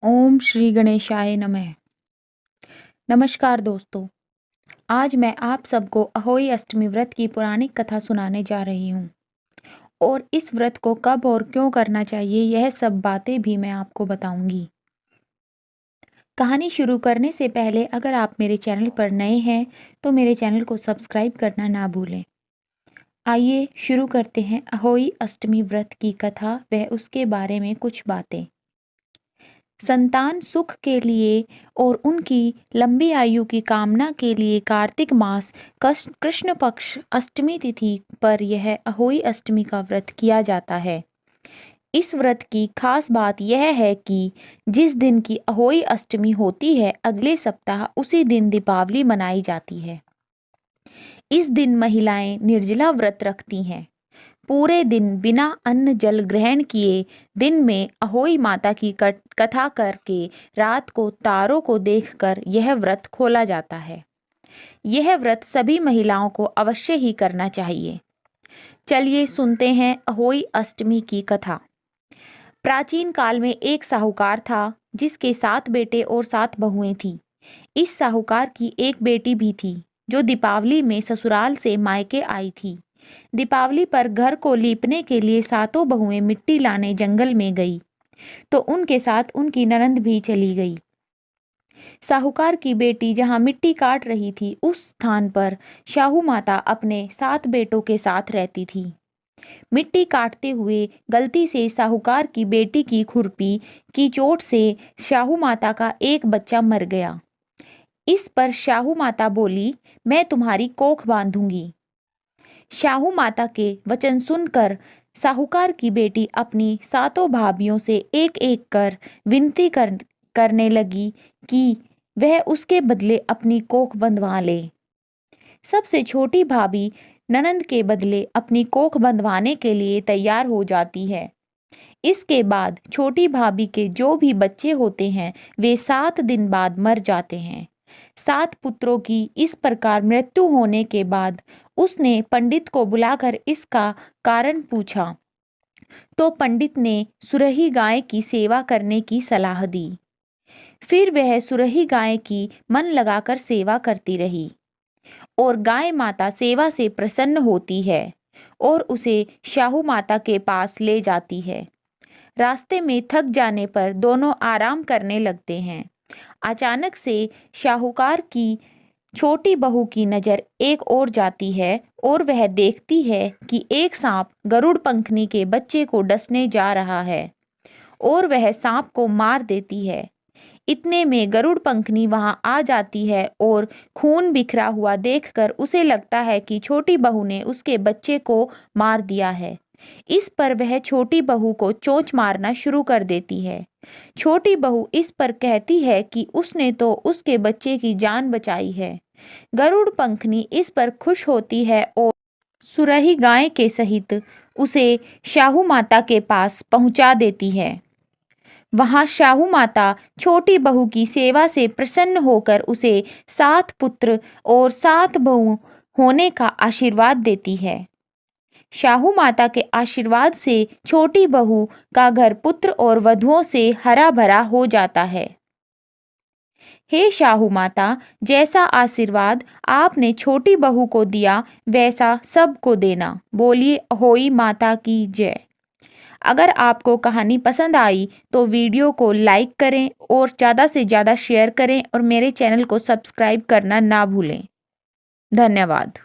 ओम श्री गणेशाय नमः। नमस्कार दोस्तों, आज मैं आप सबको अहोई अष्टमी व्रत की पौराणिक कथा सुनाने जा रही हूँ और इस व्रत को कब और क्यों करना चाहिए यह सब बातें भी मैं आपको बताऊंगी। कहानी शुरू करने से पहले अगर आप मेरे चैनल पर नए हैं तो मेरे चैनल को सब्सक्राइब करना ना भूलें। आइए शुरू करते हैं अहोई अष्टमी व्रत की कथा व उसके बारे में कुछ बातें। संतान सुख के लिए और उनकी लंबी आयु की कामना के लिए कार्तिक मास कृष्ण पक्ष अष्टमी तिथि पर यह अहोई अष्टमी का व्रत किया जाता है। इस व्रत की खास बात यह है कि जिस दिन की अहोई अष्टमी होती है अगले सप्ताह उसी दिन दीपावली मनाई जाती है। इस दिन महिलाएं निर्जला व्रत रखती हैं। पूरे दिन बिना अन्न जल ग्रहण किए दिन में अहोई माता की कथा करके रात को तारों को देखकर यह व्रत खोला जाता है। यह व्रत सभी महिलाओं को अवश्य ही करना चाहिए। चलिए सुनते हैं अहोई अष्टमी की कथा। प्राचीन काल में एक साहूकार था जिसके 7 बेटे और 7 बहुएं थीं। इस साहूकार की एक बेटी भी थी जो दीपावली में ससुराल से मायके आई थी। दीपावली पर घर को लीपने के लिए 7 बहुएं मिट्टी लाने जंगल में गई तो उनके साथ उनकी ननंद भी चली गई। साहूकार की बेटी जहां मिट्टी काट रही थी उस स्थान पर शाहू माता अपने 7 बेटों के साथ रहती थी। मिट्टी काटते हुए गलती से साहूकार की बेटी की खुरपी की चोट से शाहू माता का एक बच्चा मर गया। इस पर शाहू माता बोली, मैं तुम्हारी कोख बांधूंगी। शाहू माता के वचन सुनकर साहूकार की बेटी अपनी 7 भाभियों से एक एक कर विनती करने लगी कि वह उसके बदले अपनी कोख बंधवा ले। सबसे छोटी भाभी ननंद के बदले अपनी कोख बंधवाने के लिए तैयार हो जाती है। इसके बाद छोटी भाभी के जो भी बच्चे होते हैं वे 7 दिन बाद मर जाते हैं। 7 पुत्रों की इस प्रकार मृत्यु होने के बाद उसने पंडित को बुलाकर इसका कारण पूछा तो पंडित ने सुरही गाय की सेवा करने की सलाह दी। फिर वह सुरही गाय की मन लगाकर सेवा करती रही और गाय माता सेवा से प्रसन्न होती है और उसे शाहू माता के पास ले जाती है। रास्ते में थक जाने पर दोनों आराम करने लगते हैं। अचानक से शाहूकार की छोटी बहू की नज़र एक ओर जाती है और वह देखती है कि एक सांप गरुड़ पंखनी के बच्चे को डसने जा रहा है और वह सांप को मार देती है। इतने में गरुड़ पंखनी वहां आ जाती है और खून बिखरा हुआ देखकर उसे लगता है कि छोटी बहू ने उसके बच्चे को मार दिया है। इस पर वह छोटी बहू को चोंच मारना शुरू कर देती है। छोटी बहू इस पर कहती है कि उसने तो उसके बच्चे की जान बचाई है। गरुड़ पंखनी इस पर खुश होती है और सुरही गाय के सहित उसे शाहू माता के पास पहुंचा देती है। वहां शाहू माता छोटी बहू की सेवा से प्रसन्न होकर उसे 7 पुत्र और 7 बहू होने का आशीर्वाद देती है। शाहू माता के आशीर्वाद से छोटी बहू का घर पुत्र और वधुओं से हरा भरा हो जाता है। हे शाहू माता, जैसा आशीर्वाद आपने छोटी बहू को दिया वैसा सबको देना। बोलिए अहोई माता की जय। अगर आपको कहानी पसंद आई तो वीडियो को लाइक करें और ज़्यादा से ज़्यादा शेयर करें और मेरे चैनल को सब्सक्राइब करना ना भूलें। धन्यवाद।